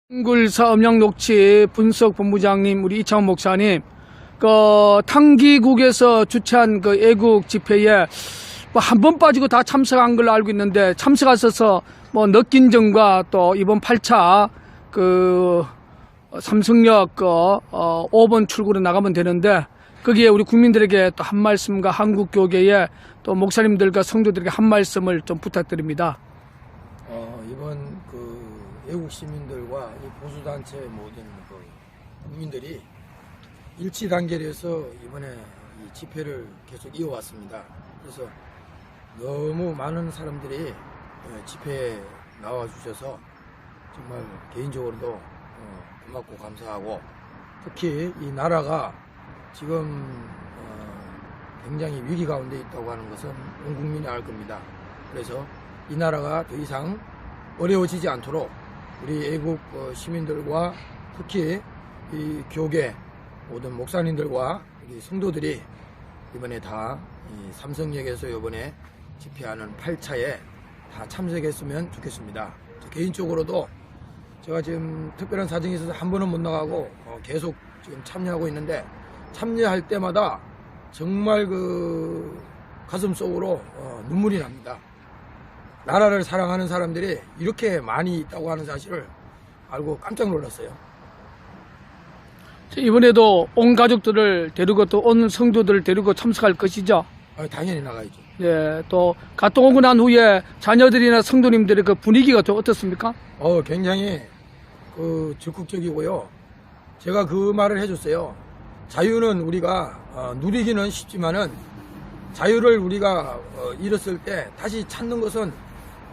한글사 음양녹취 분석본부장님, 우리 이창원 목사님, 탕기국에서 주최한 애국 집회에 한 번 빠지고 다 참석한 걸로 알고 있는데, 참석하셔서 느낀 점과 또 이번 8차 삼성역 5번 출구로 나가면 되는데, 거기에 우리 국민들에게 또 한 말씀과 한국교계의 또 목사님들과 성도들에게 한 말씀을 좀 부탁드립니다. 이번 애국 시민들과 이 보수단체 모든 국민들이 일치 단결해서 이번에 이 집회를 계속 이어왔습니다. 그래서 너무 많은 사람들이 집회에 나와 주셔서 정말 개인적으로도 고맙고 감사하고, 특히 이 나라가 지금 굉장히 위기 가운데 있다고 하는 것은 온 국민이 알 겁니다. 그래서 이 나라가 더 이상 어려워지지 않도록 우리 애국 시민들과 특히 이 교계 모든 목사님들과 우리 성도들이 이번에 다 이 삼성역에서 이번에 집회하는 8차에 다 참석했으면 좋겠습니다. 개인적으로도 제가 지금 특별한 사정이 있어서 한 번은 못 나가고 계속 지금 참여하고 있는데, 참여할 때마다 정말 가슴 속으로 눈물이 납니다. 나라를 사랑하는 사람들이 이렇게 많이 있다고 하는 사실을 알고 깜짝 놀랐어요. 이번에도 온 가족들을 데리고 또 온 성도들을 데리고 참석할 것이죠? 당연히 나가야죠. 네, 또 갔다 오고 난 후에 자녀들이나 성도님들의 분위기가 좀 어떻습니까? 굉장히 적극적이고요. 제가 그 말을 해줬어요. 자유는 우리가 누리기는 쉽지만은 자유를 우리가 잃었을 때 다시 찾는 것은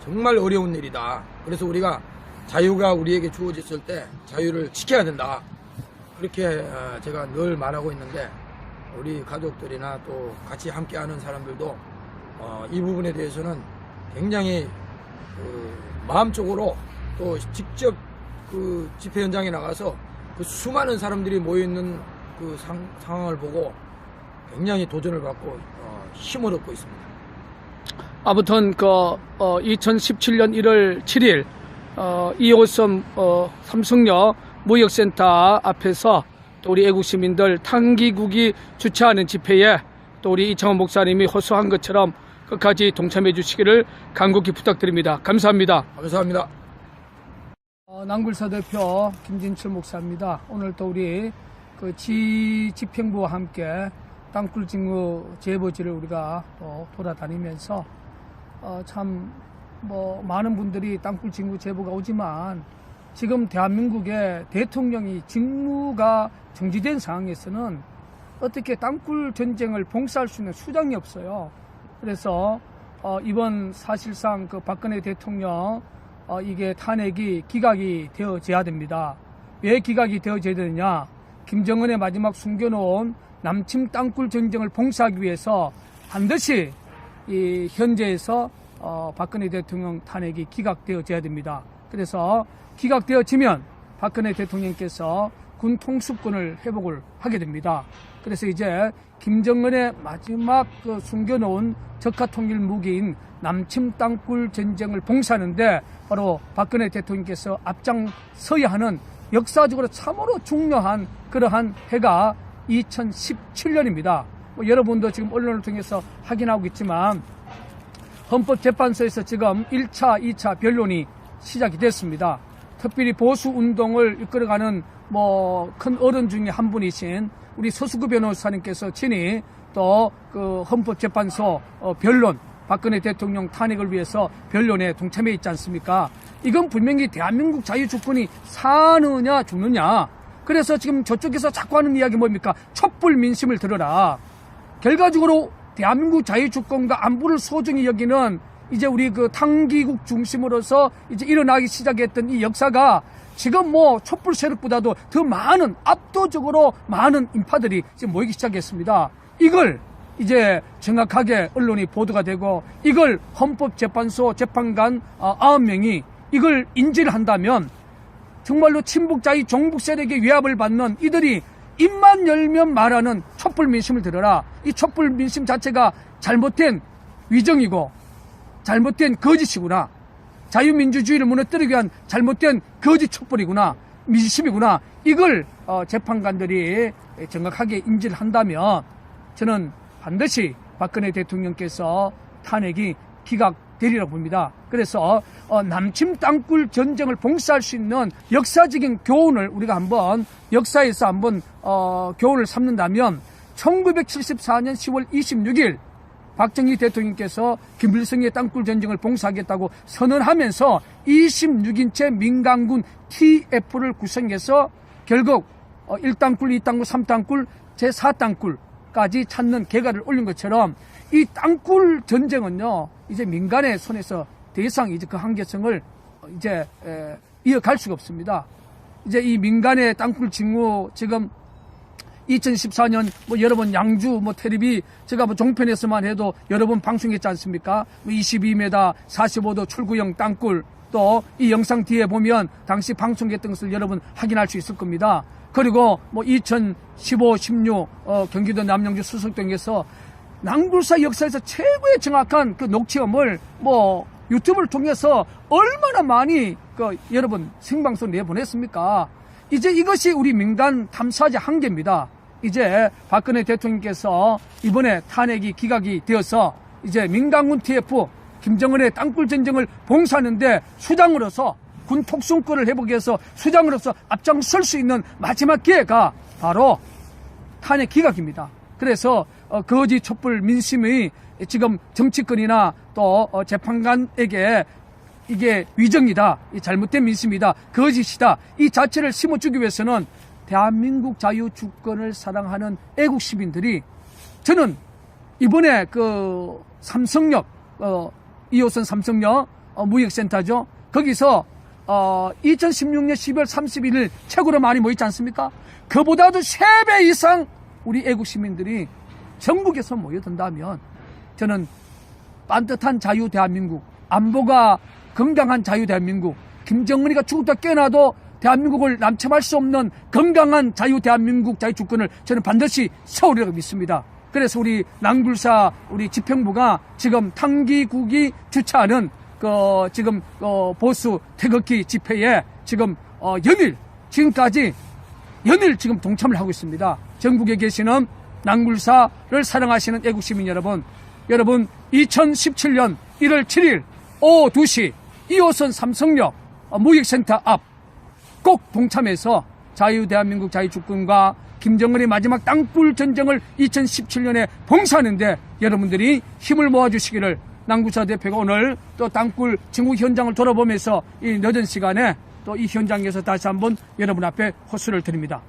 정말 어려운 일이다. 그래서 우리가 자유가 우리에게 주어졌을 때 자유를 지켜야 된다. 그렇게 제가 늘 말하고 있는데, 우리 가족들이나 또 같이 함께하는 사람들도 이 부분에 대해서는 굉장히 마음적으로 또 직접 집회 현장에 나가서 수많은 사람들이 모여있는 상황을 보고 굉장히 도전을 받고 힘을 얻고 있습니다. 아무튼 2017년 1월 7일 2호선 삼성역 무역센터 앞에서 또 우리 애국 시민들 탕기국이 주최하는 집회에 또 우리 이창원 목사님이 호소한 것처럼 끝까지 동참해 주시기를 간곡히 부탁드립니다. 감사합니다. 감사합니다. 남굴사 대표 김진철 목사입니다. 오늘 또 우리 집행부와 함께 땅굴 징후 제보지를 우리가 또 돌아다니면서 많은 분들이 땅굴 징후 제보가 오지만, 지금 대한민국의 대통령이 직무가 정지된 상황에서는 어떻게 땅굴 전쟁을 봉사할 수 있는 수단이 없어요. 그래서 이번 사실상 박근혜 대통령 이게 탄핵이 기각이 되어져야 됩니다. 왜 기각이 되어져야 되느냐? 김정은의 마지막 숨겨놓은 남침 땅굴 전쟁을 봉사하기 위해서 반드시 이 현재에서 박근혜 대통령 탄핵이 기각되어져야 됩니다. 그래서 기각되어지면 박근혜 대통령께서 군 통수권을 회복을 하게 됩니다. 그래서 이제 김정은의 마지막 숨겨놓은 적화통일 무기인 남침 땅굴 전쟁을 봉사하는데 바로 박근혜 대통령께서 앞장서야 하는 역사적으로 참으로 중요한 그러한 해가 2017년입니다. 여러분도 지금 언론을 통해서 확인하고 있지만, 헌법재판소에서 지금 1차, 2차 변론이 시작이 됐습니다. 특별히 보수운동을 이끌어가는 큰 어른 중에 한 분이신 우리 서수구 변호사님께서 친히 또 헌법재판소 변론, 박근혜 대통령 탄핵을 위해서 변론에 동참해 있지 않습니까? 이건 분명히 대한민국 자유주권이 사느냐 죽느냐. 그래서 지금 저쪽에서 자꾸 하는 이야기 뭡니까? 촛불 민심을 들어라. 결과적으로 대한민국 자유주권과 안보를 소중히 여기는 이제 우리 탕기국 중심으로서 이제 일어나기 시작했던 이 역사가 지금 촛불 세력보다도 더 많은, 압도적으로 많은 인파들이 지금 모이기 시작했습니다. 이걸 이제 정확하게 언론이 보도가 되고, 이걸 헌법재판소 재판관 9명이 이걸 인지를 한다면 정말로 친북자의 종북 세력의 위압을 받는 이들이 입만 열면 말하는 촛불 민심을 들어라. 이 촛불 민심 자체가 잘못된 위정이고 잘못된 거짓이구나. 자유민주주의를 무너뜨리기 위한 잘못된 거짓 촛불이구나. 민심이구나. 이걸 재판관들이 정확하게 인지를 한다면 저는 반드시 박근혜 대통령께서 탄핵이 기각되리라고 봅니다. 그래서 남침 땅굴 전쟁을 봉사할 수 있는 역사적인 교훈을 우리가 한번 역사에서 한번 교훈을 삼는다면 1974년 10월 26일 박정희 대통령께서 김일성의 땅굴 전쟁을 봉사하겠다고 선언하면서 26인체 민간군 TF를 구성해서 결국 1땅굴, 2땅굴, 3땅굴, 제4땅굴까지 찾는 계가를 올린 것처럼 이 땅굴 전쟁은요, 이제 민간의 손에서 더 이상 이제 그 한계성을 이제 이어갈 수가 없습니다. 이제 이 민간의 땅굴 직무 지금 2014년 뭐 여러 번 양주 텔레비 제가 종편에서만 해도 여러 번 방송했지 않습니까? 22m 45도 출구형 땅굴, 또 이 영상 뒤에 보면 당시 방송했던 것을 여러분 확인할 수 있을 겁니다. 그리고 2015, 16 경기도 남양주 수석동에서 낭굴사 역사에서 최고의 정확한 그 녹취음을 유튜브를 통해서 얼마나 많이 여러분 생방송 내보냈습니까? 이제 이것이 우리 민간 탐사자 한계입니다. 이제 박근혜 대통령께서 이번에 탄핵이 기각이 되어서 이제 민간군 TF 김정은의 땅굴 전쟁을 봉사하는데 수장으로서 군 특수권을 회복해서 수장으로서 앞장설 수 있는 마지막 기회가 바로 탄핵 기각입니다. 그래서 거짓 촛불 민심의 지금 정치권이나 또 재판관에게 이게 위정이다, 잘못된 민심이다, 거짓이다, 이 자체를 심어주기 위해서는 대한민국 자유주권을 사랑하는 애국 시민들이, 저는 이번에 그 삼성역 2호선 삼성역 무역센터죠, 거기서 2016년 12월 31일 최고로 많이 모였지 않습니까? 그보다도 3배 이상 우리 애국 시민들이 전국에서 모여든다면 저는 반듯한 자유 대한민국, 안보가 건강한 자유 대한민국, 김정은이가 죽었다 깨어나도 대한민국을 남침할 수 없는 건강한 자유 대한민국 자유주권을 저는 반드시 세우리라고 믿습니다. 그래서 우리 낭굴사 우리 집행부가 지금 탕기국이 주최하는 지금 보수 태극기 집회에 지금 지금까지 연일 지금 동참을 하고 있습니다. 전국에 계시는 낭굴사를 사랑하시는 애국시민 여러분 2017년 1월 7일 오후 2시 2호선 삼성역 무역센터 앞 꼭 동참해서 자유대한민국 자유주권과 김정은의 마지막 땅굴 전쟁을 2017년에 봉사하는데 여러분들이 힘을 모아주시기를 낭굴사 대표가 오늘 또 땅굴 진국 현장을 돌아보면서 이 늦은 시간에 또 이 현장에서 다시 한번 여러분 앞에 호소를 드립니다.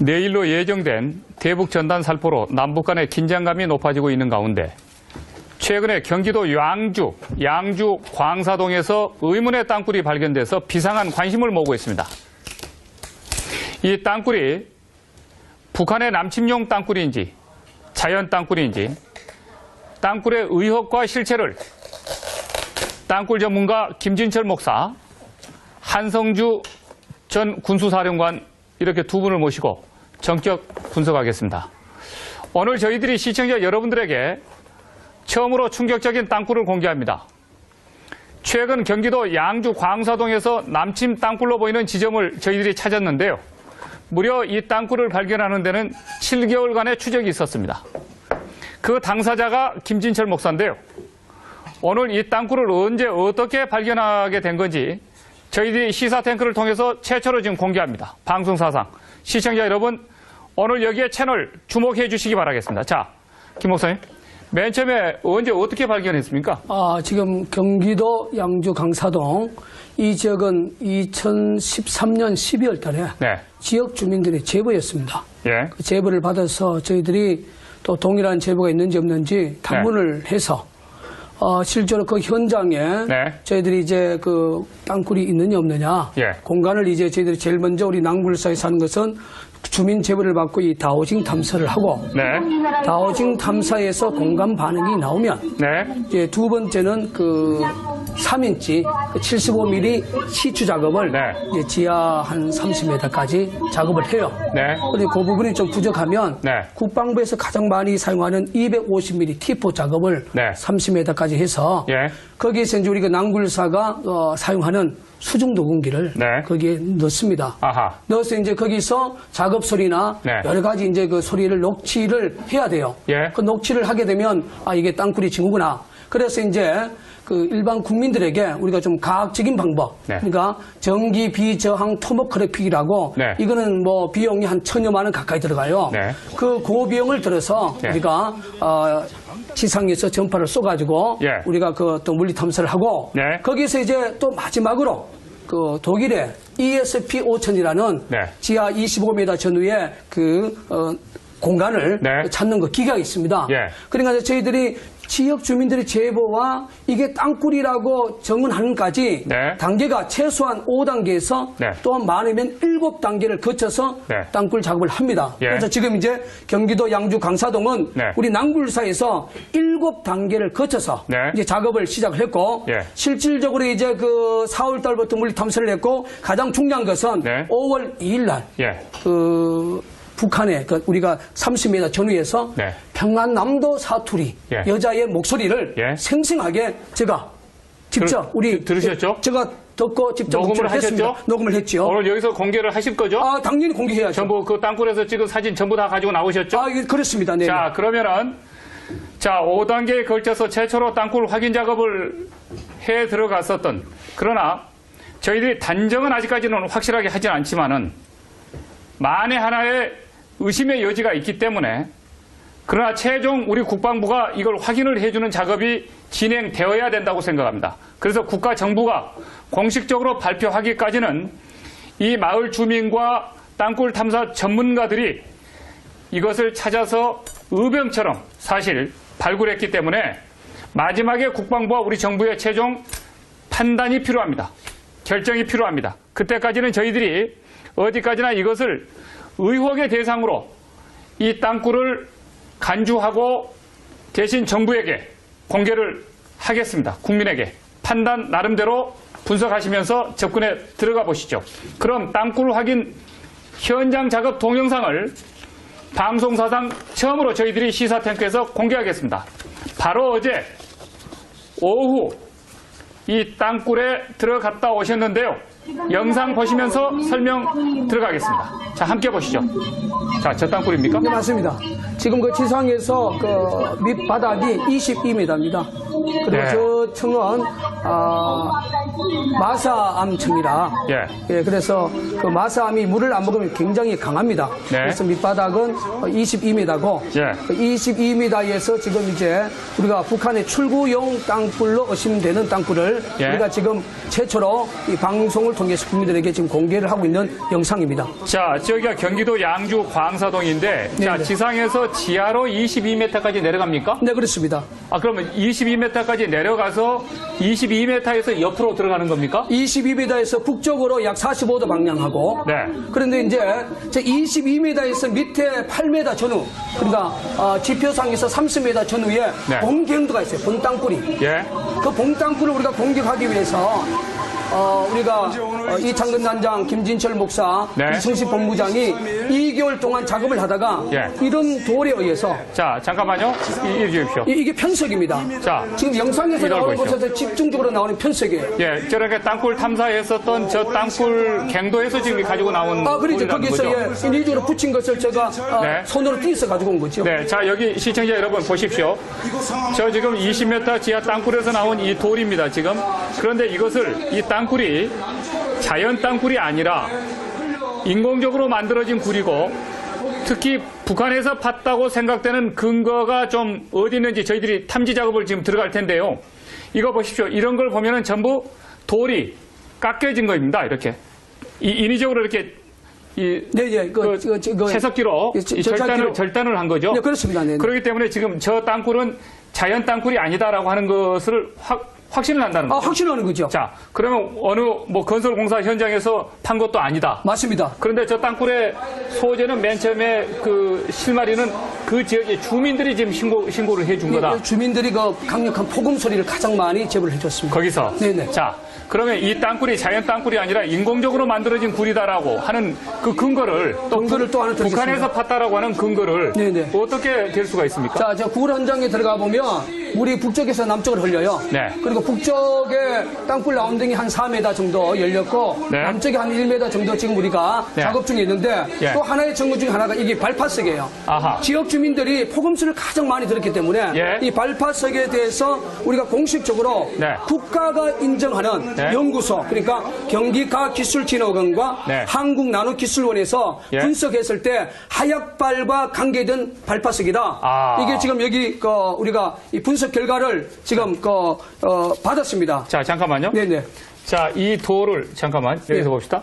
내일로 예정된 대북 전단 살포로 남북 간의 긴장감이 높아지고 있는 가운데 최근에 경기도 양주 광사동에서 의문의 땅굴이 발견돼서 비상한 관심을 모으고 있습니다. 이 땅굴이 북한의 남침용 땅굴인지 자연 땅굴인지 땅굴의 의혹과 실체를 땅굴 전문가 김진철 목사, 한성주 전 군수사령관 이렇게 두 분을 모시고 전격 분석하겠습니다. 오늘 저희들이 시청자 여러분들에게 처음으로 충격적인 땅굴을 공개합니다. 최근 경기도 양주 광사동에서 남침 땅굴로 보이는 지점을 저희들이 찾았는데요. 무려 이 땅굴을 발견하는 데는 7개월간의 추적이 있었습니다. 그 당사자가 김진철 목사인데요. 오늘 이 땅굴을 언제 어떻게 발견하게 된 건지 저희들이 시사탱크를 통해서 최초로 지금 공개합니다. 방송사상. 시청자 여러분, 오늘 여기에 채널 주목해 주시기 바라겠습니다. 자, 김 목사님. 맨 처음에 언제 어떻게 발견했습니까? 지금 경기도 양주 강사동 이 지역은 2013년 12월 달에 네. 지역 주민들의 제보였습니다. 예. 그 제보를 받아서 저희들이 또 동일한 제보가 있는지 없는지 탐문을 해서 실제로 그 현장에 네. 저희들이 이제 그 땅굴이 있느냐 없느냐 예. 공간을 이제 저희들이 제일 먼저 우리 낭굴사에 사는 것은 주민 제보를 받고 이 다오징 탐사를 하고 네. 다오징 탐사에서 공간 반응이 나오면 네. 이제 두 번째는 그 3인치 75mm 시추 작업을 네. 이제 지하 한 30m까지 작업을 해요. 네. 그런데 그 부분이 좀 부족하면 네. 국방부에서 가장 많이 사용하는 250mm T4 작업을 네. 30m까지 해서 예. 거기에서 이제 우리가 낭굴사가 사용하는 수중 도공기를 네. 거기에 넣습니다. 아하. 넣어서 이제 거기서 작업 소리나 네. 여러 가지 이제 그 소리를 녹취를 해야 돼요. 예. 그 녹취를 하게 되면 이게 땅굴이 징후구나. 그래서 이제 그 일반 국민들에게 우리가 좀 과학적인 방법, 네. 그러니까 전기 비저항 토모그래픽이라고 네. 이거는 뭐 비용이 한 1,000여만 원 가까이 들어가요. 네. 그 고비용을 들어서 네. 우리가 지상에서 전파를 쏘가지고 예. 우리가 그 또 물리 탐사를 하고 네. 거기서 이제 또 마지막으로 그 독일의 ESP5000이라는 네. 지하 25m 전후의 그 공간을 네. 찾는 그 기계가 있습니다. 예. 그러니까 이제 저희들이 지역 주민들의 제보와 이게 땅굴이라고 정은하는까지 네. 단계가 최소한 5단계에서 네. 또 많으면 7단계를 거쳐서 네. 땅굴 작업을 합니다. 예. 그래서 지금 이제 경기도 양주 강사동은 네. 우리 낭굴사에서 7단계를 거쳐서 네. 이제 작업을 시작을 했고 예. 실질적으로 이제 그 4월 달부터 물리 탐사를 했고 가장 중요한 것은 네. 5월 2일 날 예. 북한의 우리가 30m 전후에서 네. 평안남도 사투리 예. 여자의 목소리를 예. 생생하게 제가 직접 들으셨죠? 제가 듣고 직접 녹음을 했습니다. 하셨죠? 녹음을 했죠. 오늘 여기서 공개를 하실 거죠? 당연히 공개해야죠. 전부 그 땅굴에서 찍은 사진 전부 다 가지고 나오셨죠? 그렇습니다. 네. 자, 그러면은 5단계에 걸쳐서 최초로 땅굴 확인 작업을 해 들어갔었던, 그러나 저희들이 단정은 아직까지는 확실하게 하진 않지만은 만에 하나의 의심의 여지가 있기 때문에, 그러나 최종 우리 국방부가 이걸 확인을 해주는 작업이 진행되어야 된다고 생각합니다. 그래서 국가 정부가 공식적으로 발표하기까지는 이 마을 주민과 땅굴 탐사 전문가들이 이것을 찾아서 의병처럼 사실 발굴했기 때문에 마지막에 국방부와 우리 정부의 최종 판단이 필요합니다. 결정이 필요합니다. 그때까지는 저희들이 어디까지나 이것을 의혹의 대상으로 이 땅굴을 간주하고 대신 정부에게 공개를 하겠습니다. 국민에게 판단 나름대로 분석하시면서 접근에 들어가 보시죠. 그럼 땅굴 확인 현장 작업 동영상을 방송사상 처음으로 저희들이 시사탱크에서 공개하겠습니다. 바로 어제 오후 이 땅굴에 들어갔다 오셨는데요. 영상 보시면서 설명 들어가겠습니다. 자, 함께 보시죠. 자, 저 땅굴입니까? 네, 맞습니다. 지금 그 지상에서 그 밑바닥이 22m입니다. 그리고 네. 저 층은 마사암청이라. 예. 그래서 그 마사암이 물을 안 먹으면 굉장히 강합니다. 네. 그래서 밑바닥은 22m고 예. 22m에서 지금 이제 우리가 북한의 출구용 땅굴로 의심되는 땅굴을 예. 우리가 지금 최초로 이 방송을 통해서 국민들에게 지금 공개를 하고 있는 영상입니다. 자, 저기가 경기도 양주 광사동인데, 자, 네네. 지상에서 지하로 22m까지 내려갑니까? 네, 그렇습니다. 아, 그러면 22m까지 내려가서 22m에서 옆으로 들어가는 겁니까? 22m에서 북쪽으로 약 45도 방향하고 네. 그런데 이제 22m에서 밑에 8m 전후 그러니까 지표상에서 30m 전후에 네. 봉경도가 있어요. 봉땅굴이. 예. 그 봉땅굴을 우리가 공격하기 위해서 우리가 이창근 단장, 김진철 목사, 네. 이승식 본부장이 2개월 동안 작업을 하다가 예. 이런 돌에 의해서 자, 잠깐만요. 이리 주십시오. 이게 편석입니다. 자, 지금 영상에서 이걸 나오는 보시죠. 곳에서 집중적으로 나오는 편석이에요. 예, 저렇게 땅굴 탐사했었던 저 땅굴 갱도에서 지금 가지고 나온 그렇죠. 돌이라는 거기서 거죠? 인위적으로 붙인 것을 제가 네. 손으로 띄어서 가지고 온 거죠. 네, 자, 여기 시청자 여러분 보십시오. 저 지금 20m 지하 땅굴에서 나온 이 돌입니다, 지금. 그런데 이것을, 이 땅굴이 자연 땅굴이 아니라 인공적으로 만들어진 굴이고 특히 북한에서 팠다고 생각되는 근거가 좀 어디 있는지 저희들이 탐지 작업을 지금 들어갈 텐데요. 이거 보십시오. 이런 걸 보면은 전부 돌이 깎여진 겁니다, 이렇게. 인위적으로 이렇게 채석기로 절단을 한 거죠. 네, 그렇습니다. 네, 네. 그렇기 때문에 지금 저 땅굴은 자연 땅굴이 아니다라고 하는 것을 확신을 한다는 거죠. 확신하는 거죠. 자, 그러면 어느 건설 공사 현장에서 판 것도 아니다. 맞습니다. 그런데 저 땅굴의 소재는 맨 처음에 그 실마리는 그 지역의 주민들이 지금 신고를 해준 거다. 주민들이 그 강력한 폭음 소리를 가장 많이 제보를 해줬습니다. 거기서. 네네. 자, 그러면 이 땅굴이 자연 땅굴이 아니라 인공적으로 만들어진 굴이다라고 하는 그 근거를 또 또 하나 드리겠습니다. 북한에서 팠다라고 하는 근거를 네네. 어떻게 될 수가 있습니까? 자, 저 굴 현장에 들어가 보면 물이 북쪽에서 남쪽으로 흘려요. 네. 그리고 북쪽에 땅굴 라운딩이 한 4m 정도 열렸고 네. 남쪽에 한 1m 정도 지금 우리가 네. 작업 중에 있는데 예. 또 하나의 증거 중에 하나가 이게 발파석이에요. 아하. 지역 주민들이 폭음수를 가장 많이 들었기 때문에 예. 이 발파석에 대해서 우리가 공식적으로 네. 국가가 인정하는 네. 연구소 그러니까 경기과학기술진흥원과 네. 한국나노기술원에서 예. 분석했을 때 하약발과 관계된 발파석이다. 아. 이게 지금 여기 우리가 이 분석 결과를 지금 받았습니다. 자, 잠깐만요. 네네. 자, 이 돌을 잠깐만 여기서 네. 봅시다.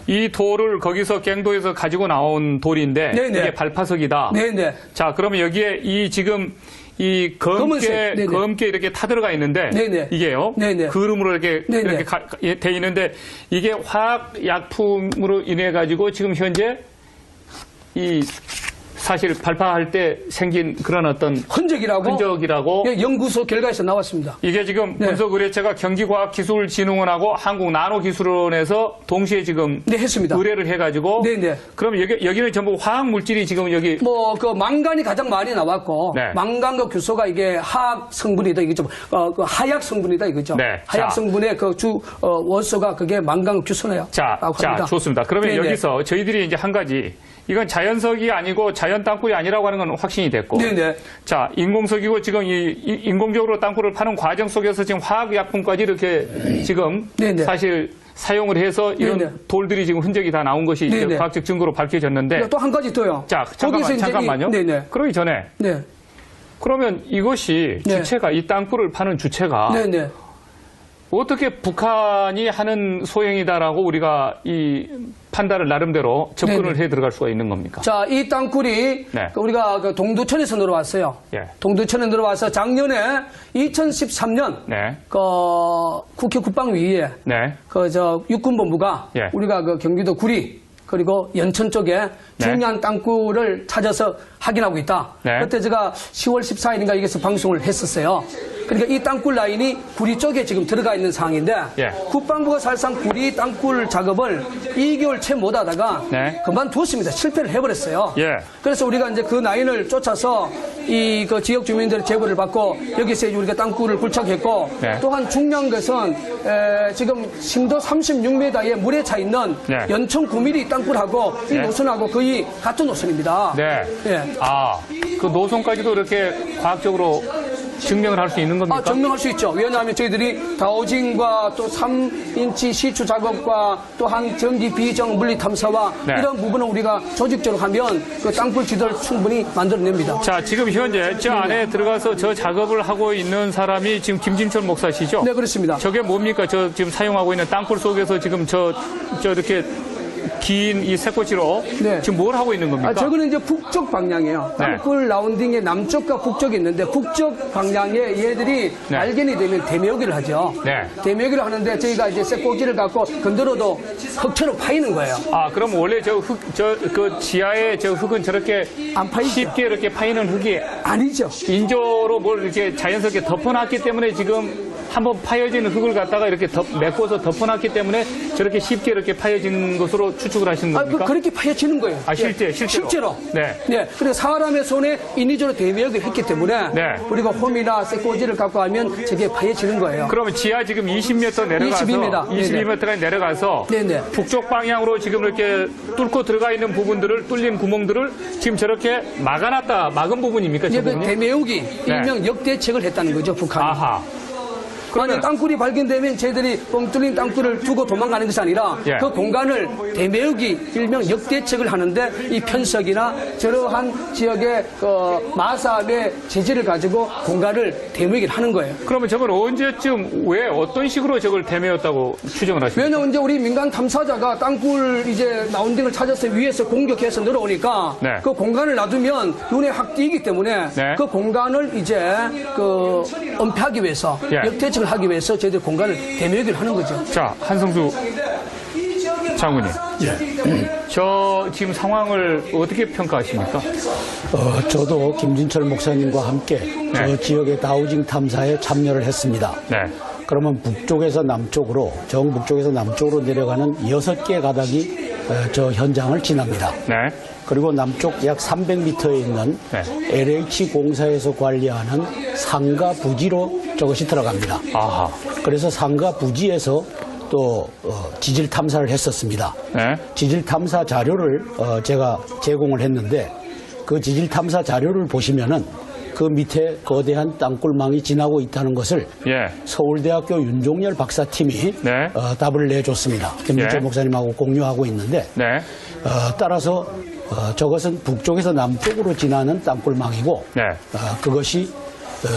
이 돌을 거기서 갱도에서 가지고 나온 돌인데 네네. 이게 발파석이다. 네네. 자, 그러면 여기에 이 지금 이 검은색. 네네. 검게 이렇게 타들어가 있는데 네네. 이게요. 네네. 그름으로 이렇게 네네. 이렇게 돼 있는데 이게 화학 약품으로 인해 가지고 지금 현재 이 사실 발파할 때 생긴 그런 어떤 흔적이라고 예, 연구소 결과에서 나왔습니다. 이게 지금 네. 분석 의뢰체가 경기과학기술진흥원하고 한국나노기술원에서 동시에 지금 네, 했습니다. 의뢰를 해가지고 네네. 그럼 여기는 전부 화학 물질이 지금 여기 망간이 가장 많이 나왔고 네. 망간과 규소가 이게 화학 성분이다 이거죠. 그 하약 성분이다 이거죠. 네. 하약 자. 성분의 그 주 원소가 그게 망간 규소네요. 자, 좋습니다. 그러면 네네. 여기서 저희들이 이제 한 가지 이건 자연석이 아니고 자연 땅굴이 아니라고 하는 건 확신이 됐고 네네. 자, 인공석이고 지금 인공적으로 땅굴을 파는 과정 속에서 지금 화학약품까지 이렇게 지금 네네. 사실 사용을 해서 이런 네네. 돌들이 지금 흔적이 다 나온 것이 이제 네네. 과학적 증거로 밝혀졌는데 또 한 가지 더요. 자, 잠깐만요. 네네. 그러기 전에 네. 그러면 이것이 네. 주체가 이 땅굴을 파는 주체가 네네. 어떻게 북한이 하는 소행이다라고 우리가 이 판단을 나름대로 접근을 네네. 해 들어갈 수가 있는 겁니까? 자, 이 땅굴이 네. 우리가 그 동두천에서 늘어왔어요. 예. 동두천에 늘어와서 작년에 2013년 네. 국회 국방위에 네. 육군본부가 예. 우리가 그 경기도 구리 그리고 연천 쪽에 중요한 땅굴을 찾아서 확인하고 있다. 네. 그때 제가 10월 14일인가 여기서 방송을 했었어요. 그러니까 이 땅굴 라인이 구리 쪽에 지금 들어가 있는 상황인데 예. 국방부가 사실상 구리 땅굴 작업을 2개월 채 못하다가 네. 그만두었습니다. 실패를 해버렸어요. 예. 그래서 우리가 이제 그 라인을 쫓아서 그 지역 주민들의 제보를 받고 여기서 이제 우리가 땅굴을 굴착했고 네. 또한 중요한 것은 지금 심도 36m의 물에 차 있는 네. 연천 9mm 땅굴하고 이 네. 노선하고 거의 같은 노선입니다. 네. 예. 아, 그 노선까지도 이렇게 과학적으로 증명을 할 수 있는 겁니까? 증명할 수 있죠. 왜냐하면 저희들이 다우징과 또 3인치 시추 작업과 또한 전기 비정 물리 탐사와 네. 이런 부분은 우리가 조직적으로 하면 그 땅굴 지도를 충분히 만들어냅니다. 자, 지금 현재 저 안에 들어가서 저 작업을 하고 있는 사람이 지금 김진철 목사시죠? 네, 그렇습니다. 저게 뭡니까? 저 지금 사용하고 있는 땅굴 속에서 지금 저 이렇게 긴 이 새꼬치로 네. 지금 뭘 하고 있는 겁니까? 저거는 이제 북쪽 방향이에요. 네. 땅굴 라운딩의 남쪽과 북쪽이 있는데 북쪽 방향에 얘들이 네. 발견이 되면 대매우기를 하죠. 네. 대매우기를 하는데 저희가 이제 쇠꼬지를 갖고 건드려도 흙처럼 파이는 거예요. 아, 그럼 원래 그 지하에 저 흙은 저렇게 안 파이죠. 쉽게 이렇게 파이는 흙이 아니죠. 인조로 뭘 이렇게 자연스럽게 덮어놨기 때문에 지금 한번 파여진 흙을 갖다가 이렇게 메꿔서 덮어놨기 때문에 저렇게 쉽게 이렇게 파여진 것으로 추측을 하시는 겁니까? 그렇게 파여지는 거예요. 아, 실제로? 실제로. 네. 네. 그래서 사람의 손에 인위적으로 대매우기를 했기 때문에 네. 우리가 홈이나 쇠꼬지를 갖고 하면 저게 파여지는 거예요. 그러면 지하 지금 20m 내려가서 22m. 22m까지 내려가서 네네. 북쪽 방향으로 지금 이렇게 뚫고 들어가 있는 부분들을 뚫린 구멍들을 지금 저렇게 막은 부분입니까? 이제 저 그 부분이? 대매우기 일명 역대책을 했다는 거죠, 북한이. 아하. 아니, 땅굴이 발견되면 저희들이 뻥 뚫린 땅굴을 두고 도망가는 것이 아니라 예. 그 공간을 대매우기 일명 역대책을 하는데 이 편석이나 저러한 지역의 그 마삼의 재질을 가지고 공간을 대매우기를 하는 거예요. 그러면 저걸 언제쯤 왜 어떤 식으로 저걸 대매였다고 추정을 하십니까? 왜냐면 이제 우리 민간 탐사자가 땅굴 이제 라운딩을 찾아서 위에서 공격해서 늘어오니까 네. 그 공간을 놔두면 눈에 확 띄기 때문에 네. 그 공간을 이제 그 은폐하기 위해서 예. 역대책을 하기 위해서 저희들 공간을 대매우기를 하는 거죠. 자, 한성수 장군님. 저 지금 상황을 어떻게 평가하십니까? 저도 김진철 목사님과 함께 네. 저 지역의 다우징 탐사에 참여를 했습니다. 네. 그러면 북쪽에서 남쪽으로, 정북쪽에서 남쪽으로 내려가는 6개 가닥이 저 현장을 지납니다. 네. 그리고 남쪽 약 300m에 있는 네. LH공사에서 관리하는 상가 부지로 저것이 들어갑니다. 아하. 그래서 상가 부지에서 또 지질 탐사를 했었습니다. 네. 지질 탐사 자료를 제가 제공을 했는데 그 지질 탐사 자료를 보시면은 그 밑에 거대한 땅굴망이 지나고 있다는 것을 예. 서울대학교 윤종열 박사팀이 네. 답을 내줬습니다. 김진철 예. 목사님하고 공유하고 있는데 네. 따라서 저것은 북쪽에서 남쪽으로 지나는 땅굴망이고 네. 그것이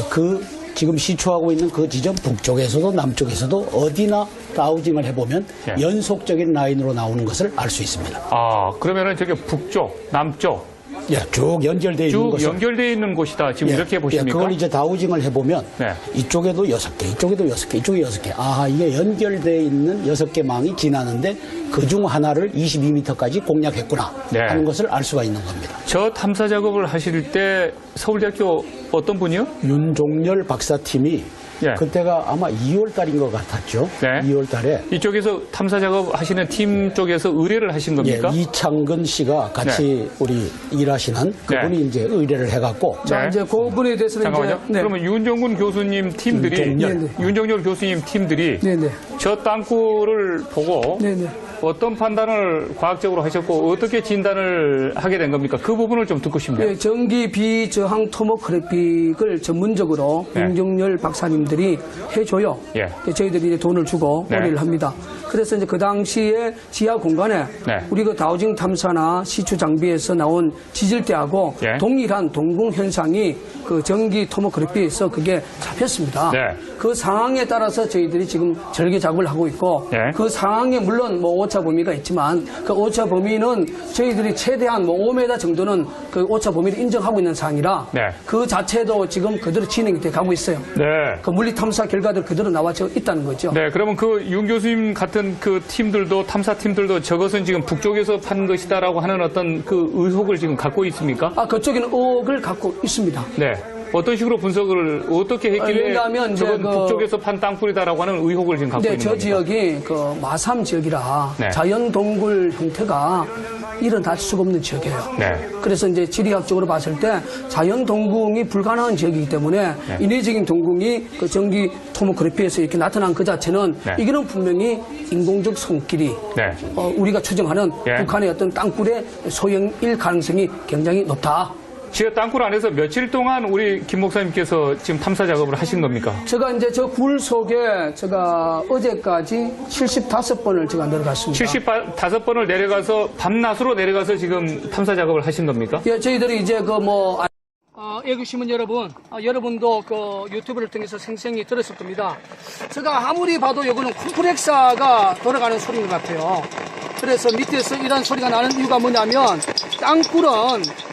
그 지금 시추하고 있는 그 지점 북쪽에서도 남쪽에서도 어디나 다우징을 해보면 예. 연속적인 라인으로 나오는 것을 알 수 있습니다. 아, 그러면은 저게 북쪽, 남쪽 예, 쭉 연결되어 있는 쭉 것을 연결되어 있는 곳이다. 지금 이렇게 보십니까? 그걸 이제 다우징을 해보면 네. 이쪽에도 6개, 이쪽에도 6개, 이쪽에 6개. 아, 이게 연결되어 있는 6개 망이 지나는데 그중 하나를 22m까지 공략했구나 네. 하는 것을 알 수가 있는 겁니다. 저 탐사 작업을 하실 때 서울대학교 어떤 분이요? 윤종열 박사팀이 예. 그때가 아마 2월 달인 것 같았죠. 네. 2월 달에 이쪽에서 탐사 작업 하시는 팀 쪽에서 의뢰를 하신 겁니까? 예, 이창근 씨가 같이 우리 일하시는 그분이 이제 의뢰를 해갖고 자, 네. 이제 그 부분에 대해서는 잠깐만요. 이제 네. 그러면 윤정군 교수님 팀들이 윤종열. 윤정열 교수님 팀들이 네네. 저 땅굴을 보고 네네. 어떤 판단을 과학적으로 하셨고 어떻게 진단을 하게 된 겁니까? 그 부분을 좀 듣고 싶네요. 네, 전기 비저항 토모그래픽을 전문적으로 네. 윤종열 박사님들이 해줘요. 예. 저희들이 이제 돈을 주고 네. 의뢰를 합니다. 그래서 이제 그 당시에 지하 공간에 네. 우리 그 다우징 탐사나 시추 장비에서 나온 지질대하고 예. 동일한 동궁 현상이 그 전기 토모그래피에서 그게 잡혔습니다. 네. 그 상황에 따라서 저희들이 지금 절개 작업을 하고 있고 예. 그 상황에 물론 뭐 오차 범위가 있지만 그 오차 범위는 저희들이 최대한 뭐 5m 정도는 그 오차 범위를 인정하고 있는 사항이라 네. 그 자체도 지금 그대로 진행이 돼 가고 있어요. 네. 그 물리 탐사 결과들 그대로 나와져 있다는 거죠. 네, 그러면 그 윤 교수님 같은 그 팀들도 탐사 팀들도 저것은 지금 북쪽에서 판 것이다라고 하는 어떤 그 의혹을 지금 갖고 있습니까? 아, 그쪽에는 의혹을 갖고 있습니다. 네. 어떤 식으로 분석을 어떻게 했길래 왜냐하면 이제 저건 그- 북쪽에서 판 땅굴이다라고 하는 의혹을 지금 갖고 근데 있는 저 겁니까? 지역이 그 마삼 지역이라 네. 자연 동굴 형태가 일어날 수가 없는 지역이에요. 네. 그래서 이제 지리학적으로 봤을 때 자연 동궁이 불가능한 지역이기 때문에 네. 인위적인 동궁이 그 전기 토모그래피에서 이렇게 나타난 그 자체는 네. 이거는 분명히 인공적 손길이 네. 우리가 추정하는 예. 북한의 어떤 땅굴의 소형일 가능성이 굉장히 높다. 지하 땅굴 안에서 며칠 동안 우리 김 목사님께서 지금 탐사 작업을 하신 겁니까? 제가 이제 저 굴 속에 제가 어제까지 75번을 제가 내려갔습니다. 75번을 내려가서 밤낮으로 내려가서 지금 탐사 작업을 하신 겁니까? 예, 저희들이 이제 애국시민 여러분, 여러분도 그 유튜브를 통해서 생생히 들었을 겁니다. 제가 아무리 봐도 이거는 컴프렉사가 돌아가는 소리인 것 같아요. 그래서 밑에서 이런 소리가 나는 이유가 뭐냐면 땅굴은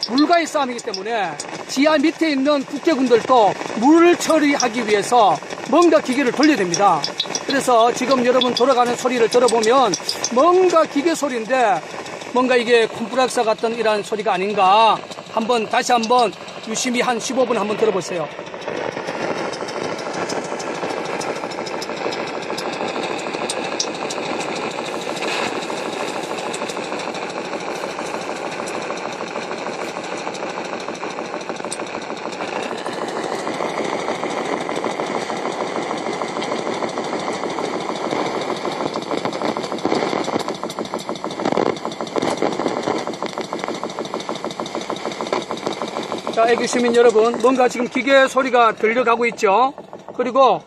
물과의 싸움이기 때문에 지하 밑에 있는 국제군들도 물을 처리하기 위해서 뭔가 기계를 돌려야 됩니다. 그래서 지금 여러분 돌아가는 소리를 들어보면 뭔가 기계 소리인데 뭔가 이게 컴프렉사 같은 이런 소리가 아닌가 다시 한번 유심히 한 15분 한번 들어보세요. 자, 애국 시민 여러분, 뭔가 지금 기계 소리가 들려가고 있죠? 그리고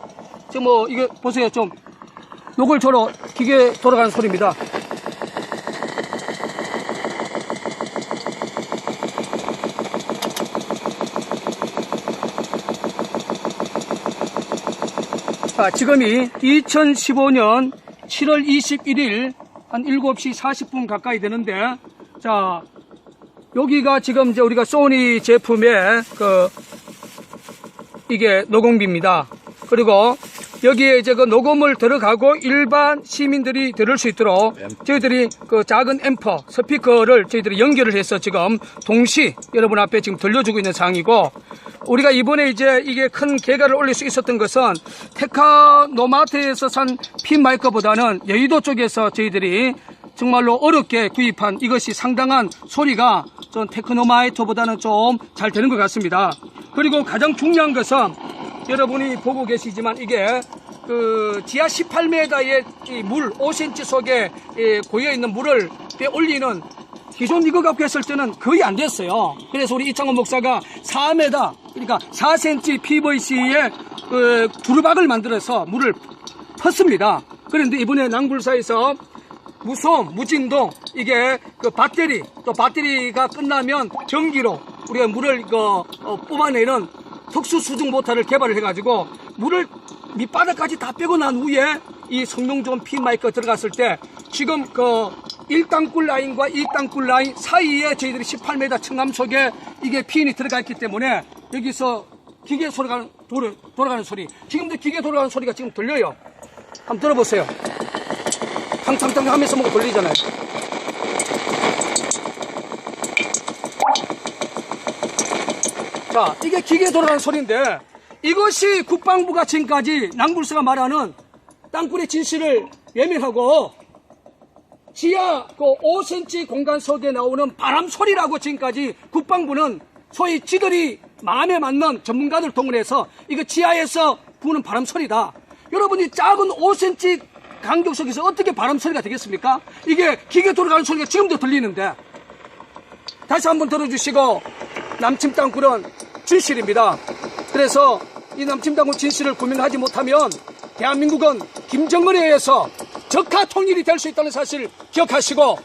지금 이게 보세요. 좀 노골적으로 기계 돌아가는 소리입니다. 자, 지금이 2015년 7월 21일 한 7시 40분 가까이 되는데, 자, 여기가 지금 이제 우리가 소니 제품의 이게 녹음기입니다. 그리고 여기에 이제 그 녹음을 들어가고 일반 시민들이 들을 수 있도록 저희들이 그 작은 앰퍼 스피커를 저희들이 연결을 해서 지금 동시 여러분 앞에 지금 들려주고 있는 상황이고, 우리가 이번에 이제 이게 큰 개가를 올릴 수 있었던 것은 테크노마트에서 산 핀 마이크보다는 여의도 쪽에서 저희들이 정말로 어렵게 구입한 이것이 상당한 소리가 좀 테크노마이터보다는 좀 잘 되는 것 같습니다. 그리고 가장 중요한 것은 여러분이 보고 계시지만 이게 그 지하 18m의 이 물 5cm 속에 고여있는 물을 올리는 기존 이거 갖고 했을 때는 거의 안 됐어요. 그래서 우리 이창원 목사가 4m 그러니까 4cm PVC의 두루박을 만들어서 물을 폈습니다. 그런데 이번에 낭굴사에서 무소음, 무진동, 이게 그 배터리, 또 배터리가 끝나면 전기로 우리가 물을 뽑아내는 특수 수중 모터를 개발을 해가지고 물을 밑바닥까지 다 빼고 난 후에 이 성능 좋은 핀 마이크 들어갔을 때 지금 그 1땅굴 라인과 2땅굴 라인 사이에 저희들이 18m 청암 속에 이게 핀이 들어가 있기 때문에 여기서 기계 소리가 돌아가는 소리, 지금도 기계 돌아가는 소리가 지금 들려요. 한번 들어보세요. 탕탕탕 하면서 뭔가 돌리잖아요. 자, 이게 기계 돌아가는 소리인데 이것이 국방부가 지금까지 낭굴사가 말하는 땅굴의 진실을 외면하고 지하 5cm 공간 속에 나오는 바람 소리라고 지금까지 국방부는 소위 지들이 마음에 맞는 전문가들 동원해서 이거 지하에서 부는 바람 소리다. 여러분이 작은 5cm 간격 속에서 어떻게 바람 소리가 되겠습니까? 이게 기계 돌아가는 소리가 지금도 들리는데, 다시 한번 들어주시고, 남침 땅굴은 진실입니다. 그래서 이 남침 땅굴 진실을 구명하지 못하면 대한민국은 김정은에 의해서 적화 통일이 될 수 있다는 사실을 기억하시고,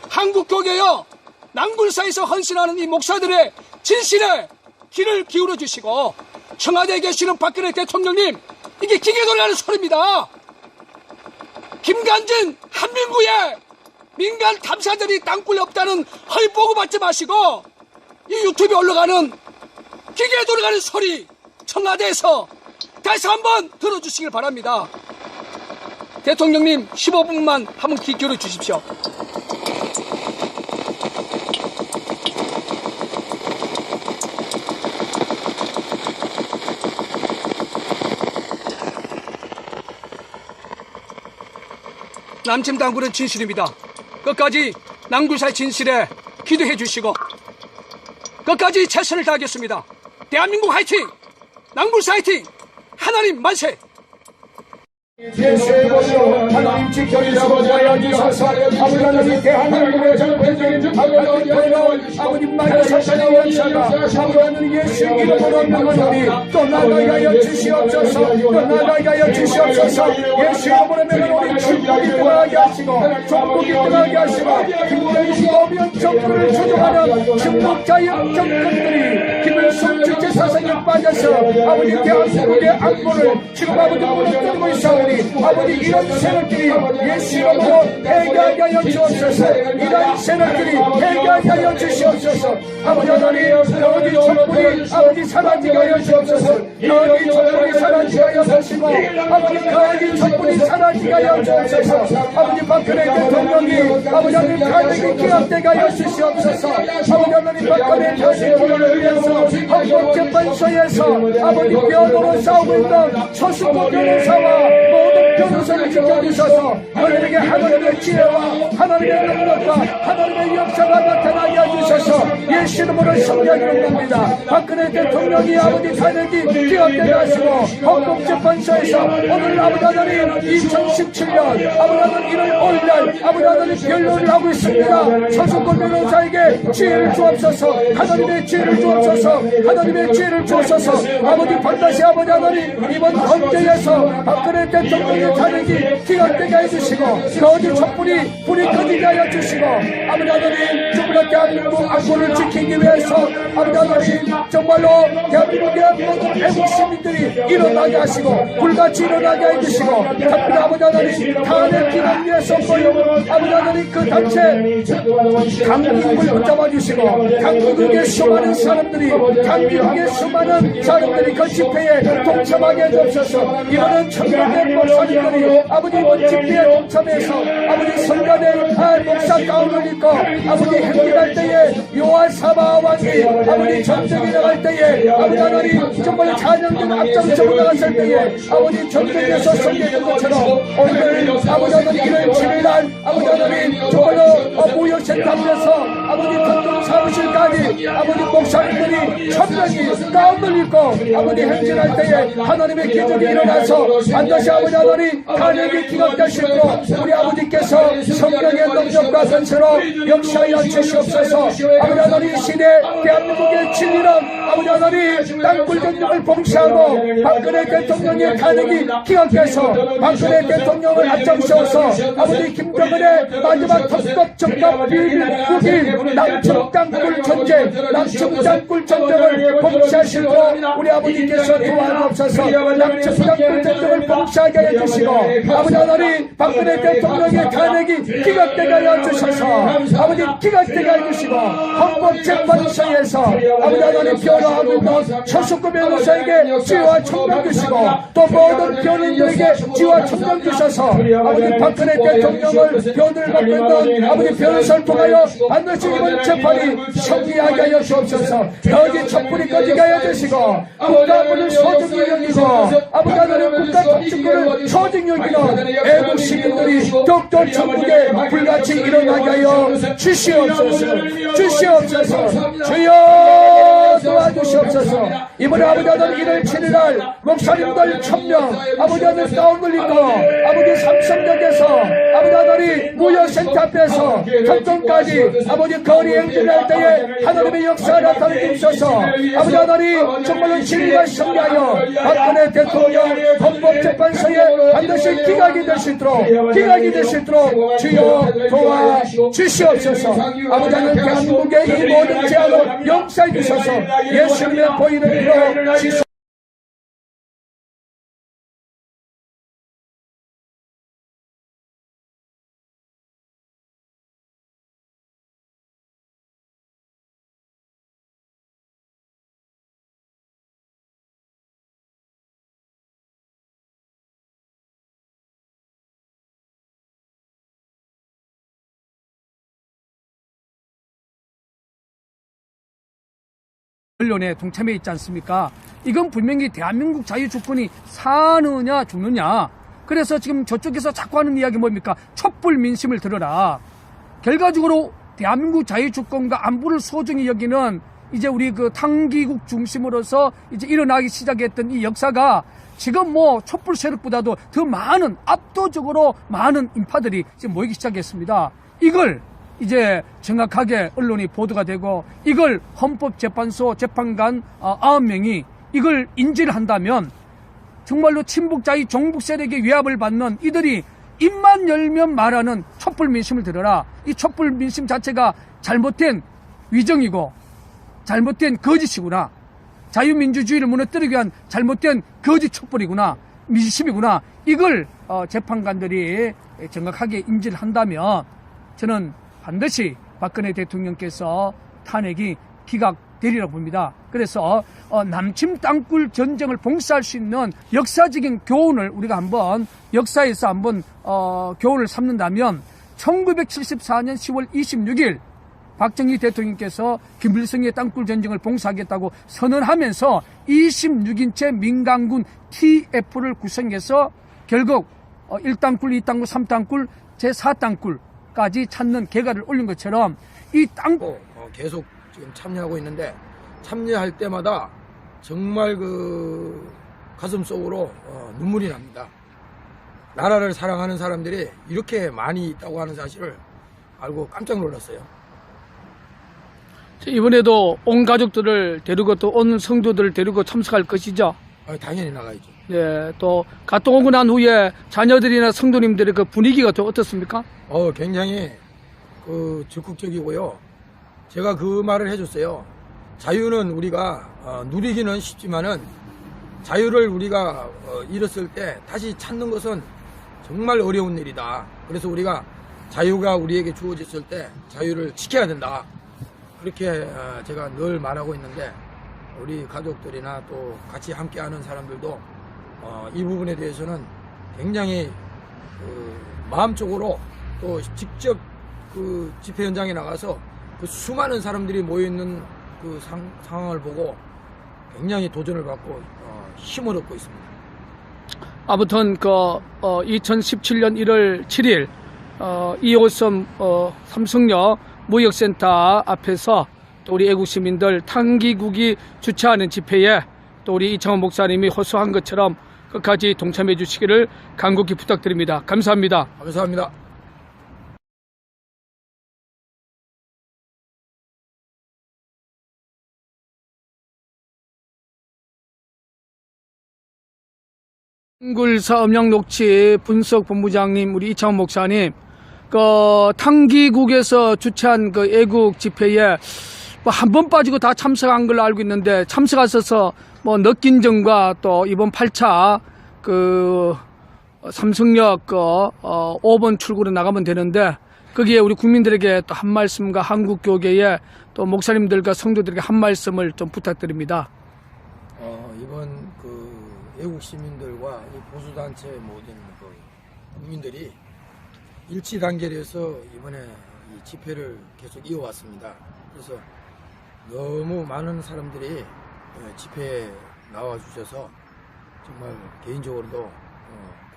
한국교계여 낭굴사에서 헌신하는 이 목사들의 진실에 귀를 기울여 주시고, 청와대에 계시는 박근혜 대통령님, 이게 기계 돌아가는 소리입니다. 김관진, 한민구에 민간 탐사들이 땅굴이 없다는 허위 보고 받지 마시고 이 유튜브에 올라가는 기계에 돌아가는 소리 청와대에서 다시 한번 들어주시길 바랍니다. 대통령님 15분만 한번 귀 기울여 주십시오. 남침 땅굴은 진실입니다. 끝까지 낭굴사의 진실에 기도해 주시고 끝까지 최선을 다하겠습니다. 대한민국 화이팅! 낭굴사 화이팅! 하나님 만세! 예수의 이름으로 하나님 지켜주시고 보여주셔서 아버지 하나님 대한민국의 전편적인 대통령 아버님 마녀사탄의 원사가 아버지 하나님 예수의 이름으로 명하노니 또 나가게 하여 주시옵소서 또 나가게 하여 주시옵소서 예수의 이름으로 명하노니 충분히 떠나게 하시고 종국이 떠나게 하시고 김대중 노무현 정부를 조종하는 중국자연 정권들이 김일성 주체사상에 빠져서 아버지 대한민국의 안보를 지금 아버지 무너뜨리고 있사오니 아버지 이런 세력들이 예수 이름으로 해결하게 하여 주옵소서 이런 세력들이 해결하게 하여 주시옵소서 아버지 하나님 여기 촛불이 아버지 사라지게 하여 주옵소서 여기 촛불이 사라지게 하여 주시고 아버지 여기 촛불이 사라지게 하여 주옵소서 아버지 박근혜 대통령이 아버지 하나님 가족이 기합되게 하여 주시옵소서 아버지 하나님 박근혜 대통령을 위해서 헌법재판소에서 아버지 변호로 싸우고 있는 서수고 변호사와 모든 변호사를 지켜주셔서 너희에게 하나님의 지혜와 하나님의 능력과 하나님의 역사가 나타나게 해주셔서 예수 이름으로 성령이 옵니다. 박근혜 대통령이 아버지 탄핵이 기각되게 하시고 헌법재판소에서 오늘 아버지 하나님 2017년 아버지 하나님 1월 5일날 아버지 하나님 변론을 하고 있습니다. 서수고 변호사에게 지혜를 주옵소서 하나님의 지혜를 주옵소서 하나님의 지혜를 주옵소서 아버지 반드시 아버지 하나님 이번 헌재에서 박근혜 대통령의 탄핵이 기각되게 해주시고 거짓 촛불이 불이 꺼지게 하여 주시고 아버지 하나님 정말 대한민국 안보를 지키기 위해서 아버지 하나님 정말로 대한민국의 모든 애국 시민들이 일어나게 하시고 불같이 일어나게 해주시고 특별히 아버지 하나님 탄핵 기각 위해서 아버지 하나님 그 단체 강민국을 붙잡아 주시고 강민국의 수많은 사람들이 강민국의 수많은 사람들이 그 집회에 동참하게 해주옵소서 이번엔 천국의 목사님들이 아버지 이번 집회에 동참해서 아버지 성간의 목사 가운을 입고 아버지 행진할 때에 요한 사마 왕이 아버지 전쟁에 나갈 때에 아버지 하나님 정말 찬양된 앞장서고 나갔을 때에 아버지 전쟁에서 승리했던 것처럼 오늘 아버지 하나님 1월 7일날 아버지 하나님 정말로 무역센터 앞에서 아버지 전동 사무실까지 아버지 목사님들이 천명이 가운을 입고 아버지 행진할 때에 하나님의 기적이 일어나서 반드시 아버지 하나님 탄핵이 기각될 수 있도록 우리 아버지께서 성령의 능력과 권세로 역사하여 주시옵소서 아버지 하나님 시대 대한민국의 진리는 아버지 하나님 땅굴 전쟁을 봉쇄하고 박근혜 대통령의 탄핵이 기각돼서 박근혜 대통령을 앞장서서 아버지 김정은의 마지막 헌법 적합 비밀국인 남측 땅굴 전쟁 남측 땅굴 전쟁을 봉쇄하시도록 우리 아버지께서 도와주옵소서 남측 땅굴 전쟁을 봉쇄하게 해주시고 아버지 하나님 박근혜 대통령의 탄핵이 기각되게 해주셔서 아버지 기각되게 해주시고 헌법재판소에서 아버지 하나님 변호하고 있는 서수구 변호사에게 지혜와 총명 주시고 또 모든 변호인들에게 지혜와 총명 주셔서 아버지 박근혜 대통령을 변호를 받고 있는 아버지 변호사를 통하여 반드시 이번 재판이 승리하게 하여 주옵소서 여기 촛불이 꺼지게 하여 주시고 국가안보를 소중히 여기고 아버지 하나님 국가 통치권을 소중히 여기는 애국 시민들이 독도 전국에 불같이 일어나게 하여 주시옵소서 주시옵소서 주여 도와주시옵소서 이번에 아버지 하나님 1월 7일날 목사님들 1000명 아버지 하나님 가운을 입고 아버지 삼성역에서 아버지 하나님 무역센터 앞에서 전통까지 아버지 거리 행진할 때에 하나님의 역사가 나타나게 주셔서 아버지 하나님 정말로 진리가 승리하여 박근혜 대통령 헌법재판소에 반드시 기각이 될 수 있도록 주여 도와 주시옵소서 아버지 하나님 대한민국의 이 모든 제안을 용서해 주셔서 예수님의 보이는 이로 지소 언론에 동참해 있지 않습니까? 이건 분명히 대한민국 자유주권이 사느냐 죽느냐. 그래서 지금 저쪽에서 자꾸 하는 이야기 뭡니까? 촛불 민심을 들어라. 결과적으로 대한민국 자유주권과 안보를 소중히 여기는 이제 우리 그 탕기국 중심으로서 이제 일어나기 시작했던 이 역사가 지금 뭐 촛불 세력보다도 더 많은, 압도적으로 많은 인파들이 지금 모이기 시작했습니다. 이걸 이제 정확하게 언론이 보도가 되고 이걸 헌법재판소 재판관 9명이 이걸 인지를 한다면 정말로 친북자의 종북 세력의 위압을 받는 이들이 입만 열면 말하는 촛불 민심을 들어라. 이 촛불 민심 자체가 잘못된 위정이고 잘못된 거짓이구나. 자유민주주의를 무너뜨리기 위한 잘못된 거짓 촛불이구나. 민심이구나. 이걸 재판관들이 정확하게 인지를 한다면 저는 반드시 박근혜 대통령께서 탄핵이 기각되리라고 봅니다. 그래서 남침 땅굴 전쟁을 봉사할 수 있는 역사적인 교훈을 우리가 한번 역사에서 한번 교훈을 삼는다면 1974년 10월 26일 박정희 대통령께서 김일성의 땅굴 전쟁을 봉사하겠다고 선언하면서 26인체 민간군 TF를 구성해서 결국 1땅굴, 2땅굴, 3땅굴, 제4땅굴까지 찾는 개가를 올린 것처럼 이 땅굴 계속 지금 참여하고 있는데 참여할 때마다 정말 그 가슴 속으로 눈물이 납니다. 나라를 사랑하는 사람들이 이렇게 많이 있다고 하는 사실을 알고 깜짝 놀랐어요. 이번에도 온 가족들을 데리고 또 온 성도들을 데리고 참석할 것이죠. 당연히 나가야죠. 네, 또 갔다 오고 난 후에 자녀들이나 성도님들의 그 분위기가 또 어떻습니까? 굉장히 그 적극적이고요. 제가 그 말을 해줬어요. 자유는 우리가 누리기는 쉽지만은 자유를 우리가 잃었을 때 다시 찾는 것은 정말 어려운 일이다. 그래서 우리가 자유가 우리에게 주어졌을 때 자유를 지켜야 된다. 그렇게 제가 늘 말하고 있는데 우리 가족들이나 또 같이 함께하는 사람들도 이 부분에 대해서는 굉장히 마음적으로 또 직접 그 집회 현장에 나가서 그 수많은 사람들이 모여있는 그 상황을 보고 굉장히 도전을 받고 힘을 얻고 있습니다. 아무튼 그 2017년 1월 7일 2호선 삼성역 무역센터 앞에서 또 우리 애국 시민들 탕기국이 주최하는 집회에 또 우리 이창원 목사님이 호소한 것처럼 끝까지 동참해 주시기를 간곡히 부탁드립니다. 감사합니다. 감사합니다. 한글사 음향녹취 분석본부장님, 우리 이창원 목사님, 그 탕기국에서 주최한 그 애국 집회에 뭐 한 번 빠지고 다 참석한 걸로 알고 있는데 참석하셔서 뭐 느낀 점과 또 이번 8차 그 삼성역 그 5번 출구로 나가면 되는데 거기에 우리 국민들에게 또 한 말씀과 한국교계의 또 목사님들과 성도들에게 한 말씀을 좀 부탁드립니다. 이번 그 애국 시민들과 이 보수단체 모든 그 국민들이 일치 단결해서 이번에 이 집회를 계속 이어왔습니다. 그래서 너무 많은 사람들이 집회에 나와주셔서 정말 개인적으로도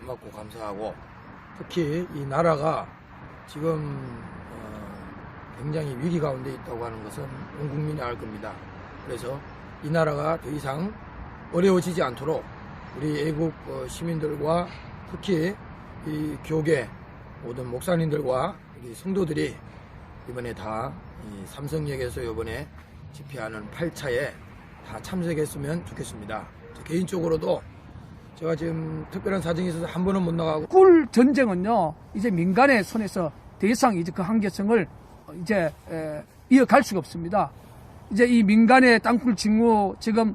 고맙고 감사하고 특히 이 나라가 지금 굉장히 위기 가운데 있다고 하는 것은 온 국민이 알 겁니다. 그래서 이 나라가 더 이상 어려워지지 않도록 우리 애국 시민들과 특히 이 교계 모든 목사님들과 우리 성도들이 이번에 다 이 삼성역에서 이번에 집회하는 8차에 다 참석했으면 좋겠습니다. 개인적으로도 제가 지금 특별한 사정이 있어서 한 번은 못 나가고 꿀 전쟁은요 이제 민간의 손에서 더 이상 이제 그 한계성을 이제 이어갈 수가 없습니다. 이제 이 민간의 땅굴 직무 지금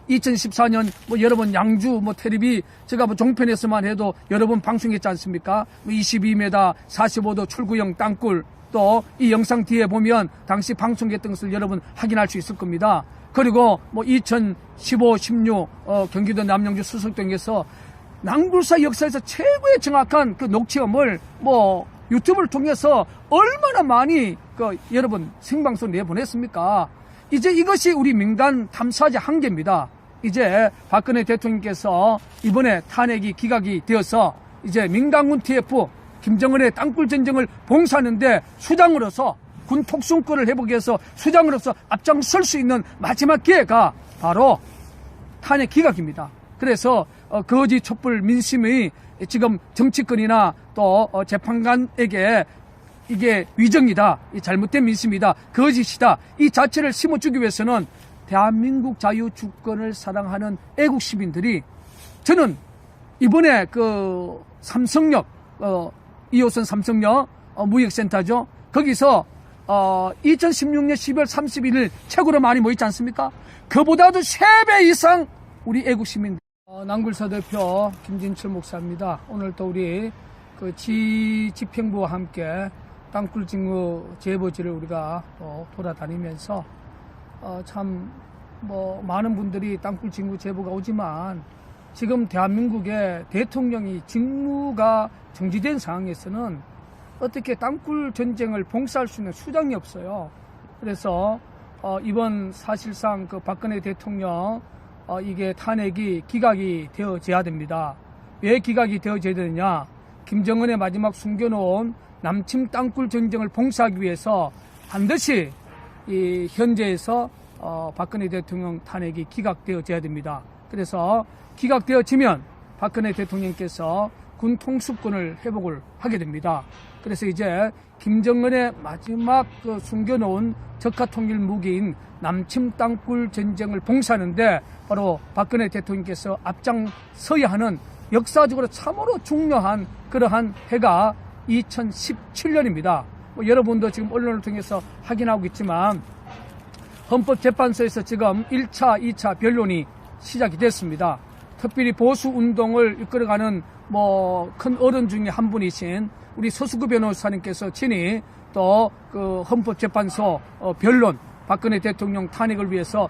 2014년 뭐 여러 번 양주 뭐 텔레비 제가 뭐 종편에서만 해도 여러 번 방송했지 않습니까? 뭐 22m 45도 출구형 땅굴 또 이 영상 뒤에 보면 당시 방송했던 것을 여러분 확인할 수 있을 겁니다. 그리고 뭐 2015, 16 경기도 남양주 수석동에서 낭굴사 역사에서 최고의 정확한 그 녹취음을 뭐 유튜브를 통해서 얼마나 많이 그 여러분 생방송 내보냈습니까? 이제 이것이 우리 민간 탐사자 한계입니다. 이제 박근혜 대통령께서 이번에 탄핵이 기각이 되어서 이제 민간군 TF 김정은의 땅굴 전쟁을 봉사하는데 수장으로서 군 독순권을 회복하기 위해서 수장으로서 앞장설 수 있는 마지막 기회가 바로 탄핵 기각입니다. 그래서 거짓 촛불 민심의 지금 정치권이나 또 재판관에게 이게 위정이다, 이 잘못된 민심이다, 거짓이다, 이 자체를 심어주기 위해서는 대한민국 자유주권을 사랑하는 애국 시민들이, 저는 이번에 그 삼성역 2호선 삼성역 무역센터죠. 거기서 2016년 12월 31일 최고로 많이 모였지 않습니까? 그보다도 3배 이상 우리 애국 시민들. 남굴사 대표 김진철 목사입니다. 오늘 또 우리 그 집행부와 함께 땅굴 직무 제보지를 우리가 돌아다니면서 참 뭐 많은 분들이 땅굴 직무 제보가 오지만 지금 대한민국의 대통령이 직무가 정지된 상황에서는 어떻게 땅굴 전쟁을 봉사할 수 있는 수단이 없어요. 그래서 이번 사실상 그 박근혜 대통령 이게 탄핵이 기각이 되어져야 됩니다. 왜 기각이 되어져야 되느냐? 김정은의 마지막 숨겨놓은 남침 땅굴 전쟁을 봉사하기 위해서 반드시 이 현재에서 박근혜 대통령 탄핵이 기각되어져야 됩니다. 그래서 기각되어지면 박근혜 대통령께서 군 통수권을 회복을 하게 됩니다. 그래서 이제 김정은의 마지막 그 숨겨놓은 적화통일 무기인 남침 땅굴 전쟁을 봉사하는데 바로 박근혜 대통령께서 앞장서야 하는 역사적으로 참으로 중요한 그러한 해가 2017년입니다. 여러분도 지금 언론을 통해서 확인하고 있지만 헌법재판소에서 지금 1차, 2차 변론이 시작이 됐습니다. 특별히 보수 운동을 이끌어가는 큰 어른 중에 한 분이신 우리 서수구 변호사님께서 친히 또 그 헌법재판소 변론, 박근혜 대통령 탄핵을 위해서